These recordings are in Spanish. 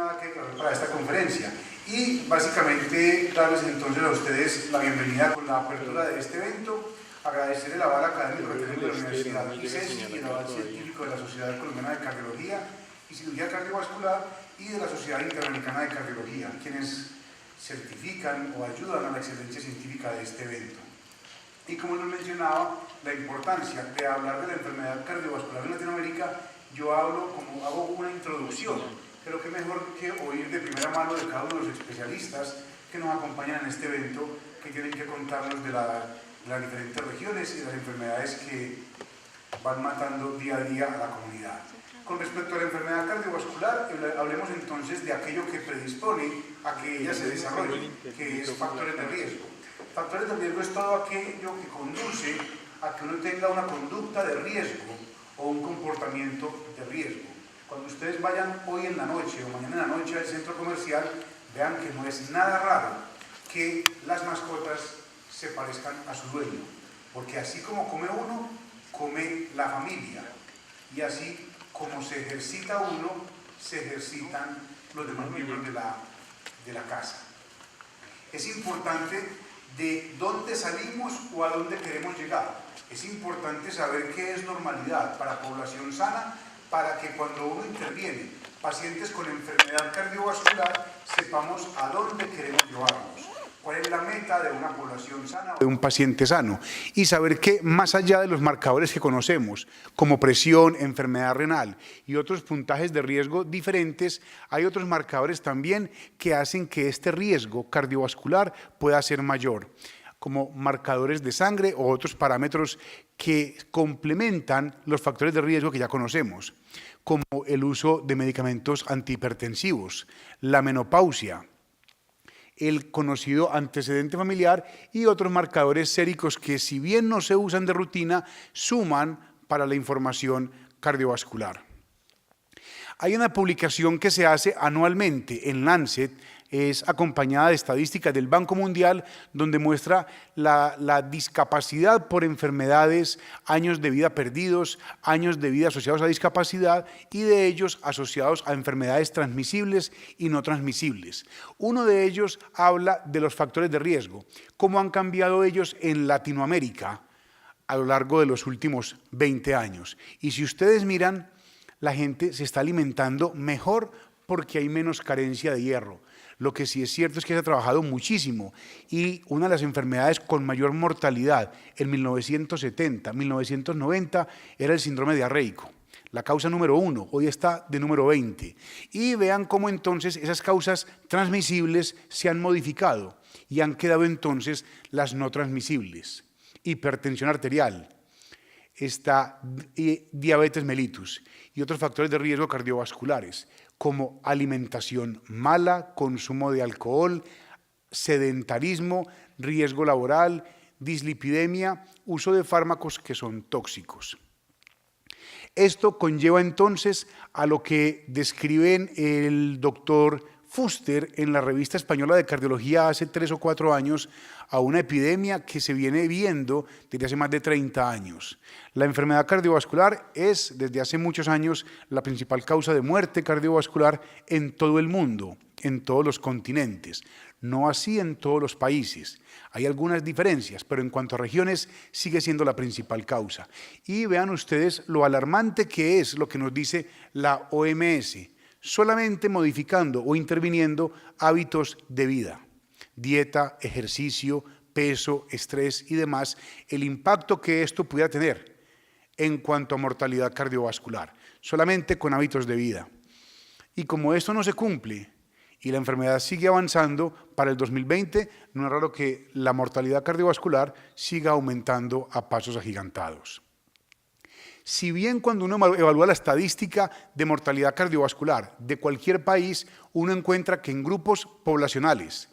nada que declarar para esta conferencia y básicamente darles entonces a ustedes la bienvenida con la apertura de este evento, agradecer el aval académico que tenemos de la Universidad ICESI y el aval científico de la Sociedad Colombiana de Cardiología y Cirugía Cardiovascular y de la Sociedad Interamericana de Cardiología, quienes certifican o ayudan a la excelencia científica de este evento. Y como les mencionaba, la importancia de hablar de la enfermedad cardiovascular en Latinoamérica, yo hago una introducción, pero qué mejor que oír de primera mano de cada uno de los especialistas que nos acompañan en este evento, que tienen que contarnos de las diferentes regiones y de las enfermedades que van matando día a día a la comunidad. Con respecto a la enfermedad cardiovascular, hablemos entonces de aquello que predispone a que ella se desarrolle, que es factores de riesgo. Factores de riesgo es todo aquello que conduce a que uno tenga una conducta de riesgo o un comportamiento de riesgo. Cuando ustedes vayan hoy en la noche o mañana en la noche al centro comercial, vean que no es nada raro que las mascotas se parezcan a su dueño, porque así como come uno, come la familia, y así como se ejercita uno, se ejercitan los demás miembros de la casa. Es importante de dónde salimos o a dónde queremos llegar. Es importante saber qué es normalidad para población sana, para que cuando uno interviene pacientes con enfermedad cardiovascular, sepamos a dónde queremos llevarlos. ¿Cuál es la meta de una población sana o de un paciente sano? Y saber que más allá de los marcadores que conocemos, como presión, enfermedad renal y otros puntajes de riesgo diferentes, hay otros marcadores también que hacen que este riesgo cardiovascular pueda ser mayor, como marcadores de sangre o otros parámetros que complementan los factores de riesgo que ya conocemos, como el uso de medicamentos antihipertensivos, la menopausia, el conocido antecedente familiar y otros marcadores séricos que, si bien no se usan de rutina, suman para la información cardiovascular. Hay una publicación que se hace anualmente en Lancet, es acompañada de estadísticas del Banco Mundial, donde muestra la discapacidad por enfermedades, años de vida perdidos, años de vida asociados a discapacidad y de ellos asociados a enfermedades transmisibles y no transmisibles. Uno de ellos habla de los factores de riesgo, cómo han cambiado ellos en Latinoamérica a lo largo de los últimos 20 años. Y si ustedes miran, la gente se está alimentando mejor porque hay menos carencia de hierro. Lo que sí es cierto es que se ha trabajado muchísimo y una de las enfermedades con mayor mortalidad en 1970, 1990 era el síndrome diarreico. La causa número 1, hoy está de número 20. Y vean cómo entonces esas causas transmisibles se han modificado y han quedado entonces las no transmisibles. Hipertensión arterial, diabetes mellitus y otros factores de riesgo cardiovasculares, como alimentación mala, consumo de alcohol, sedentarismo, riesgo laboral, dislipidemia, uso de fármacos que son tóxicos. Esto conlleva entonces a lo que describen el doctor Fuster en la Revista Española de Cardiología hace 3 o 4 años, a una epidemia que se viene viendo desde hace más de 30 años. La enfermedad cardiovascular es, desde hace muchos años, la principal causa de muerte cardiovascular en todo el mundo, en todos los continentes. No así en todos los países. Hay algunas diferencias, pero en cuanto a regiones sigue siendo la principal causa. Y vean ustedes lo alarmante que es lo que nos dice la OMS. Solamente modificando o interviniendo hábitos de vida, dieta, ejercicio, peso, estrés y demás, el impacto que esto pudiera tener en cuanto a mortalidad cardiovascular, solamente con hábitos de vida. Y como esto no se cumple y la enfermedad sigue avanzando, para el 2020 no es raro que la mortalidad cardiovascular siga aumentando a pasos agigantados. Si bien cuando uno evalúa la estadística de mortalidad cardiovascular de cualquier país, uno encuentra que en grupos poblacionales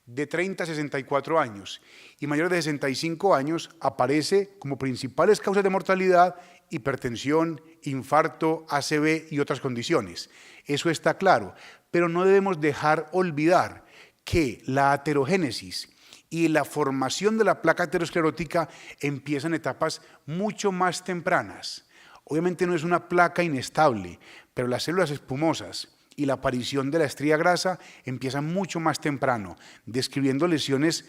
de 30 a 64 años y mayores de 65 años aparece como principales causas de mortalidad hipertensión, infarto, ACV y otras condiciones. Eso está claro, pero no debemos dejar olvidar que la aterogénesis y la formación de la placa aterosclerótica empieza en etapas mucho más tempranas. Obviamente no es una placa inestable, pero las células espumosas y la aparición de la estría grasa empieza mucho más temprano, describiendo lesiones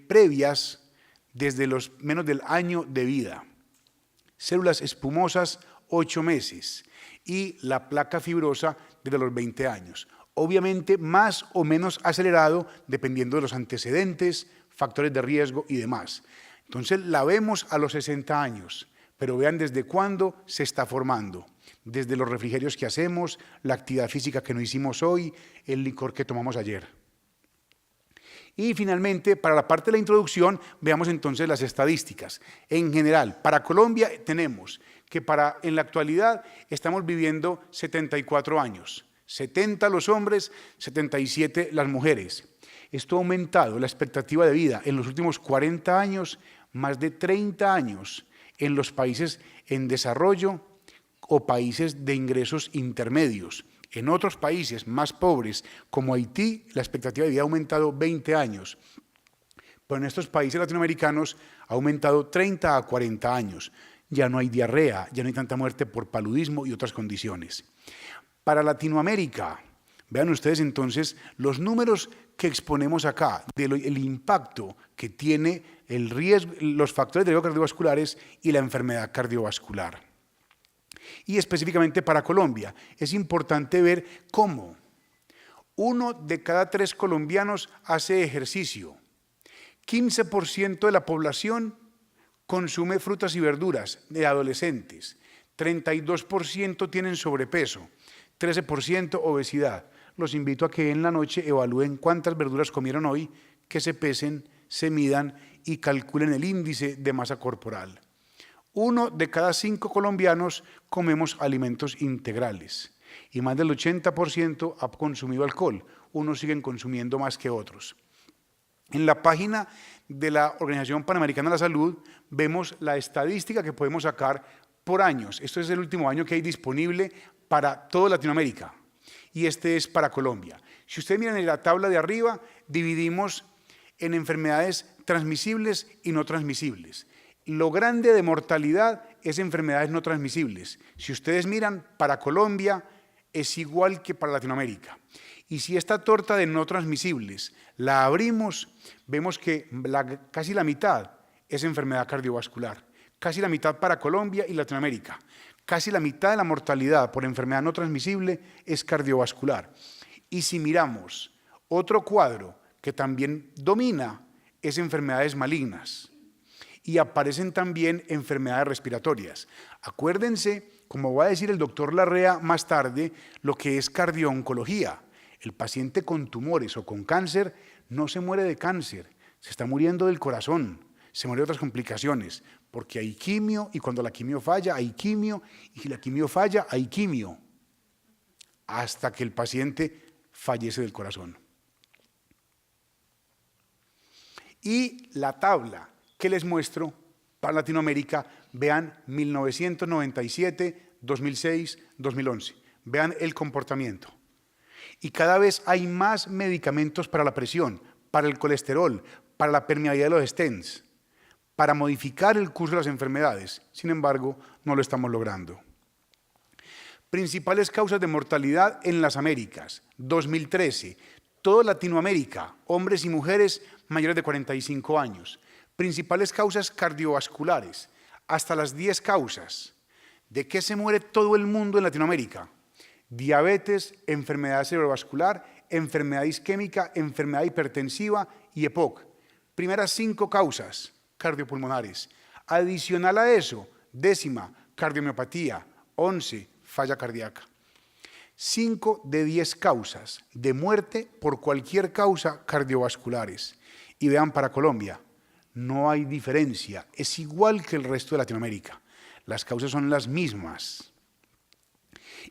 previas desde los menos del año de vida. Células espumosas, 8 meses, y la placa fibrosa desde los 20 años. Obviamente más o menos acelerado dependiendo de los antecedentes, factores de riesgo y demás. Entonces la vemos a los 60 años, pero vean desde cuándo se está formando. Desde los refrigerios que hacemos, la actividad física que no hicimos hoy, el licor que tomamos ayer. Y finalmente, para la parte de la introducción, veamos entonces las estadísticas. En general, para Colombia tenemos que en la actualidad estamos viviendo 74 años. 70 los hombres, 77 las mujeres. Esto ha aumentado la expectativa de vida en los últimos 40 años, más de 30 años en los países en desarrollo o países de ingresos intermedios. En otros países más pobres, como Haití, la expectativa de vida ha aumentado 20 años. Pero en estos países latinoamericanos ha aumentado 30 a 40 años. Ya no hay diarrea, ya no hay tanta muerte por paludismo y otras condiciones. Para Latinoamérica, vean ustedes entonces los números que exponemos acá, del impacto que tiene el riesgo, los factores de riesgo cardiovasculares y la enfermedad cardiovascular. Y específicamente para Colombia, es importante ver cómo 1 de cada 3 colombianos hace ejercicio, 15% de la población consume frutas y verduras de adolescentes, 32% tienen sobrepeso, 13% obesidad. Los invito a que en la noche evalúen cuántas verduras comieron hoy, que se pesen, se midan y calculen el índice de masa corporal. 1 de cada 5 colombianos comemos alimentos integrales y más del 80% ha consumido alcohol. Unos siguen consumiendo más que otros. En la página de la Organización Panamericana de la Salud vemos la estadística que podemos sacar por años. Esto es el último año que hay disponible para toda Latinoamérica y este es para Colombia. Si ustedes miran en la tabla de arriba, dividimos en enfermedades transmisibles y no transmisibles. Lo grande de mortalidad es enfermedades no transmisibles. Si ustedes miran, para Colombia es igual que para Latinoamérica. Y si esta torta de no transmisibles la abrimos, vemos que casi la mitad es enfermedad cardiovascular. Casi la mitad para Colombia y Latinoamérica. Casi la mitad de la mortalidad por enfermedad no transmisible es cardiovascular. Y si miramos otro cuadro que también domina, es enfermedades malignas. Y aparecen también enfermedades respiratorias. Acuérdense, como va a decir el doctor Larrea más tarde, lo que es cardio-oncología. El paciente con tumores o con cáncer no se muere de cáncer, se está muriendo del corazón, se muere de otras complicaciones, porque hay quimio y cuando la quimio falla, hay quimio, y si la quimio falla, hay quimio, hasta que el paciente fallece del corazón. Y la tabla que les muestro para Latinoamérica, vean 1997, 2006, 2011. Vean el comportamiento. Y cada vez hay más medicamentos para la presión, para el colesterol, para la permeabilidad de los stents, para modificar el curso de las enfermedades. Sin embargo, no lo estamos logrando. Principales causas de mortalidad en las Américas. 2013, toda Latinoamérica, hombres y mujeres mayores de 45 años. Principales causas cardiovasculares, hasta las 10 causas. ¿De qué se muere todo el mundo en Latinoamérica? Diabetes, enfermedad cerebrovascular, enfermedad isquémica, enfermedad hipertensiva y EPOC. Primeras 5 causas cardiopulmonares. Adicional a eso, 10ª, cardiomiopatía, 11, falla cardíaca. 5 de 10 causas de muerte por cualquier causa cardiovasculares. Y vean para Colombia, no hay diferencia, es igual que el resto de Latinoamérica. Las causas son las mismas.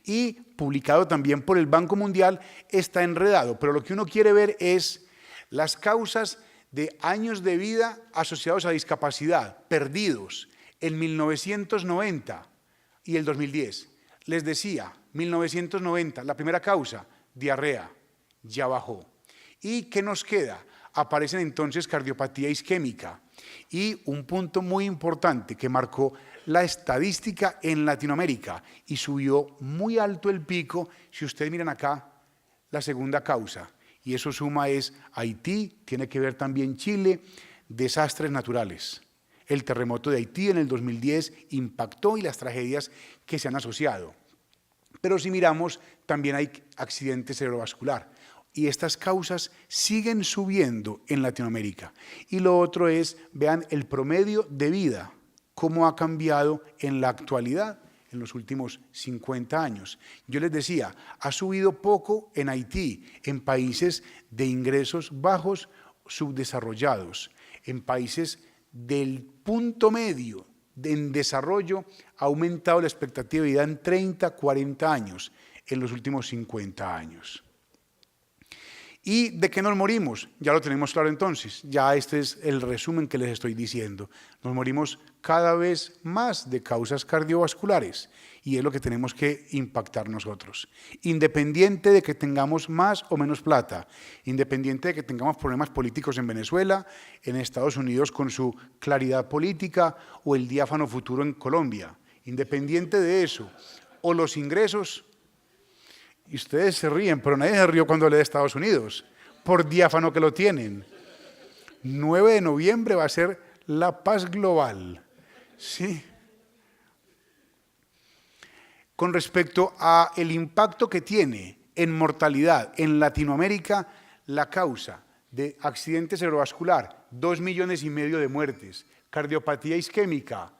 Y publicado también por el Banco Mundial, está enredado, pero lo que uno quiere ver es las causas de años de vida asociados a discapacidad, perdidos en 1990 y el 2010. Les decía, 1990, la primera causa, diarrea, ya bajó. ¿Y qué nos queda? Aparecen entonces cardiopatía isquémica, Y un punto muy importante que marcó la estadística en Latinoamérica y subió muy alto el pico, si ustedes miran acá, la segunda causa, y eso suma es Haití, tiene que ver también Chile, desastres naturales. El terremoto de Haití en el 2010 impactó y las tragedias que se han asociado. Pero si miramos, también hay accidente cerebrovascular. Y estas causas siguen subiendo en Latinoamérica. Y lo otro es, vean, el promedio de vida, cómo ha cambiado en la actualidad en los últimos 50 años. Yo les decía, ha subido poco en Haití, en países de ingresos bajos, subdesarrollados, en países del punto medio en desarrollo, ha aumentado la expectativa de vida en 30, 40 años, en los últimos 50 años. ¿Y de qué nos morimos? Ya lo tenemos claro entonces, ya este es el resumen que les estoy diciendo. Nos morimos cada vez más de causas cardiovasculares y es lo que tenemos que impactar nosotros. Independiente de que tengamos más o menos plata, independiente de que tengamos problemas políticos en Venezuela, en Estados Unidos con su claridad política o el diáfano futuro en Colombia, independiente de eso, o los ingresos. Y ustedes se ríen, pero nadie se rió cuando hablé de Estados Unidos, por diáfano que lo tienen. 9 de noviembre va a ser la paz global. ¿Sí? Con respecto al impacto que tiene en mortalidad en Latinoamérica, la causa de accidente cerebrovascular, 2,5 millones de muertes, cardiopatía isquémica,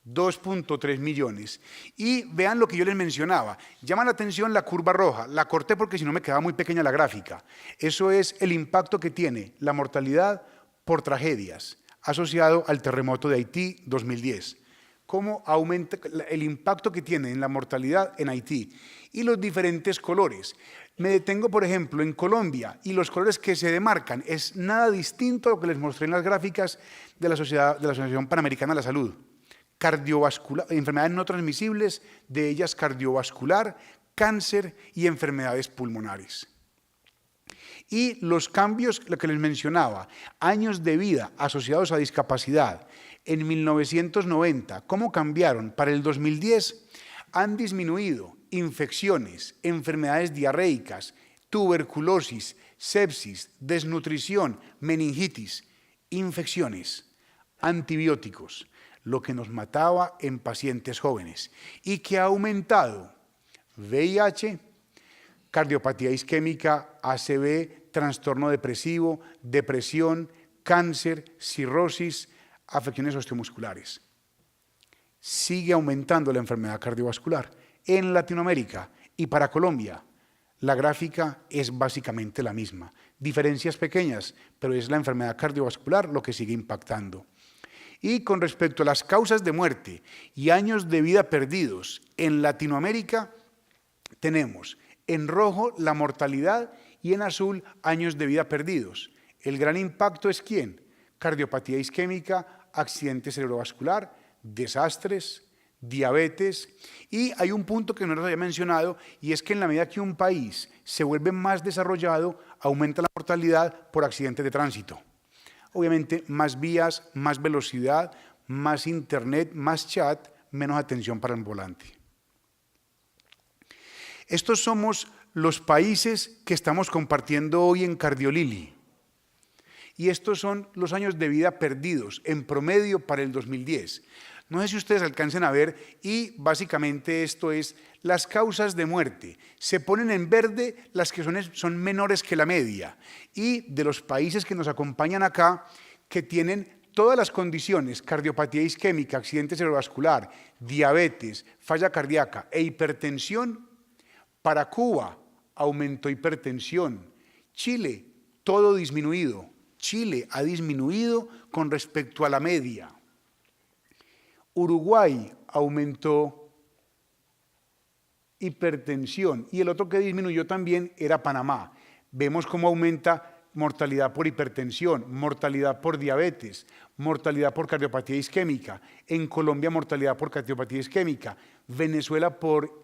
2,3 millones. Y vean lo que yo les mencionaba, llama la atención la curva roja, la corté porque si no me quedaba muy pequeña la gráfica. Eso es el impacto que tiene la mortalidad por tragedias asociado al terremoto de Haití 2010. Cómo aumenta el impacto que tiene en la mortalidad en Haití y los diferentes colores. Me detengo, por ejemplo, en Colombia y los colores que se demarcan es nada distinto a lo que les mostré en las gráficas de la Asociación Panamericana de la Salud. Cardiovascular, enfermedades no transmisibles, de ellas cardiovascular, cáncer y enfermedades pulmonares. Y los cambios, lo que les mencionaba, años de vida asociados a discapacidad, en 1990, ¿cómo cambiaron? Para el 2010 han disminuido infecciones, enfermedades diarreicas, tuberculosis, sepsis, desnutrición, meningitis, infecciones, antibióticos, lo que nos mataba en pacientes jóvenes y que ha aumentado VIH, cardiopatía isquémica, ACV, trastorno depresivo, depresión, cáncer, cirrosis, afecciones osteomusculares. Sigue aumentando la enfermedad cardiovascular en Latinoamérica y para Colombia. La gráfica es básicamente la misma. Diferencias pequeñas, pero es la enfermedad cardiovascular lo que sigue impactando. Y con respecto a las causas de muerte y años de vida perdidos en Latinoamérica, tenemos en rojo la mortalidad y en azul años de vida perdidos. El gran impacto es ¿quién? Cardiopatía isquémica, accidente cerebrovascular, desastres, diabetes. Y hay un punto que no les había mencionado y es que en la medida que un país se vuelve más desarrollado, aumenta la mortalidad por accidentes de tránsito. Obviamente, más vías, más velocidad, más internet, más chat, menos atención para el volante. Estos somos los países que estamos compartiendo hoy en Cardiolili. Y estos son los años de vida perdidos en promedio para el 2010. No sé si ustedes alcancen a ver y básicamente esto es las causas de muerte. Se ponen en verde las que son menores que la media y de los países que nos acompañan acá que tienen todas las condiciones, cardiopatía isquémica, accidente cerebrovascular, diabetes, falla cardíaca e hipertensión, para Cuba aumentó hipertensión, Chile todo disminuido, Chile ha disminuido con respecto a la media. Uruguay aumentó hipertensión y el otro que disminuyó también era Panamá. Vemos cómo aumenta mortalidad por hipertensión, mortalidad por diabetes, mortalidad por cardiopatía isquémica. En Colombia mortalidad por cardiopatía isquémica, Venezuela por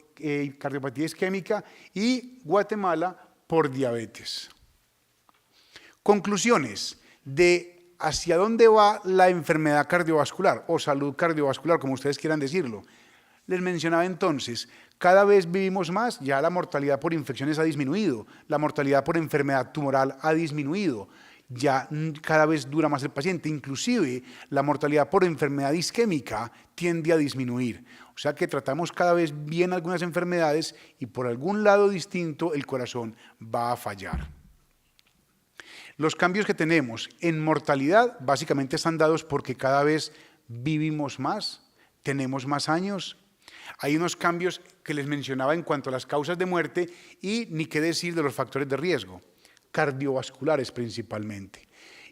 cardiopatía isquémica y Guatemala por diabetes. Conclusiones de hacia dónde va la enfermedad cardiovascular o salud cardiovascular, como ustedes quieran decirlo. Les mencionaba entonces, cada vez vivimos más, ya la mortalidad por infecciones ha disminuido, la mortalidad por enfermedad tumoral ha disminuido, ya cada vez dura más el paciente, inclusive la mortalidad por enfermedad isquémica tiende a disminuir. O sea que tratamos cada vez bien algunas enfermedades y por algún lado distinto el corazón va a fallar. Los cambios que tenemos en mortalidad básicamente están dados porque cada vez vivimos más, tenemos más años. Hay unos cambios que les mencionaba en cuanto a las causas de muerte y ni qué decir de los factores de riesgo, cardiovasculares principalmente.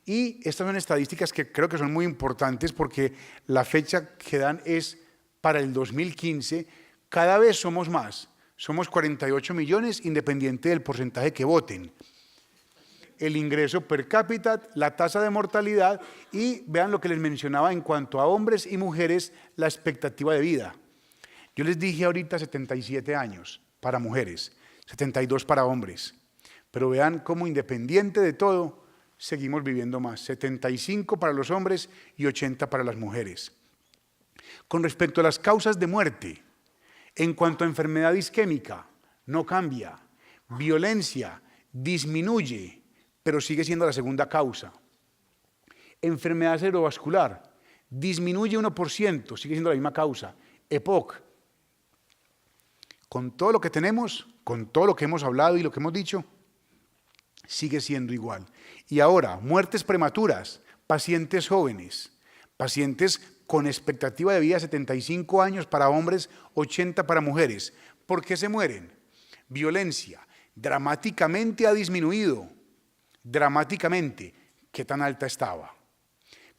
Y estas son estadísticas que creo que son muy importantes porque la fecha que dan es para el 2015, cada vez somos más, somos 48 millones independiente del porcentaje que voten. El ingreso per cápita, la tasa de mortalidad y vean lo que les mencionaba en cuanto a hombres y mujeres, la expectativa de vida. Yo les dije ahorita 77 años para mujeres, 72 para hombres, pero vean cómo independiente de todo, seguimos viviendo más, 75 para los hombres y 80 para las mujeres. Con respecto a las causas de muerte, en cuanto a enfermedad isquémica, no cambia, violencia disminuye, pero sigue siendo la segunda causa. Enfermedad cerebrovascular disminuye 1%, sigue siendo la misma causa. EPOC, con todo lo que tenemos, con todo lo que hemos hablado y lo que hemos dicho, sigue siendo igual. Y ahora, muertes prematuras, pacientes jóvenes, pacientes con expectativa de vida de 75 años para hombres, 80 para mujeres. ¿Por qué se mueren? Violencia, dramáticamente ha disminuido, dramáticamente. ¿Qué tan alta estaba?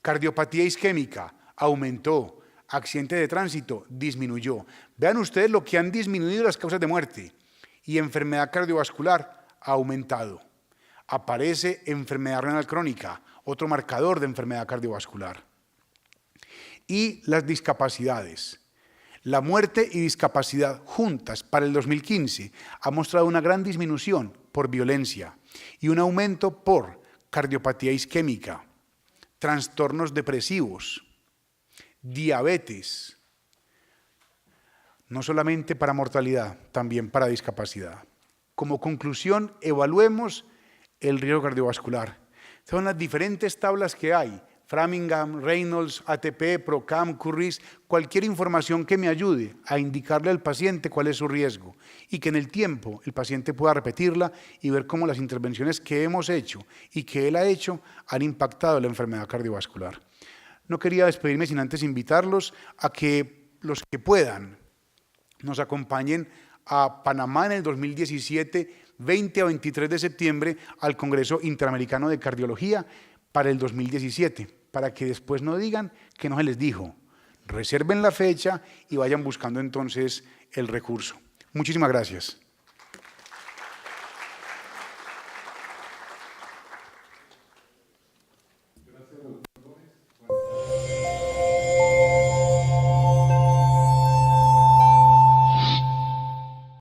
Cardiopatía isquémica, aumentó. Accidente de tránsito, disminuyó. Vean ustedes lo que han disminuido las causas de muerte. Y enfermedad cardiovascular ha aumentado. Aparece enfermedad renal crónica, otro marcador de enfermedad cardiovascular. Y las discapacidades. La muerte y discapacidad juntas para el 2015 ha mostrado una gran disminución por violencia y un aumento por cardiopatía isquémica, trastornos depresivos, diabetes, no solamente para mortalidad, también para discapacidad. Como conclusión, evaluemos el riesgo cardiovascular. Son las diferentes tablas que hay, Framingham, Reynolds, ATP, PROCAM, CURRIS, cualquier información que me ayude a indicarle al paciente cuál es su riesgo y que en el tiempo el paciente pueda repetirla y ver cómo las intervenciones que hemos hecho y que él ha hecho han impactado la enfermedad cardiovascular. No quería despedirme sin antes invitarlos a que los que puedan nos acompañen a Panamá en el 2017, 20 a 23 de septiembre, al Congreso Interamericano de Cardiología para el 2017, para que después no digan que no se les dijo. Reserven la fecha y vayan buscando entonces el recurso. Muchísimas gracias.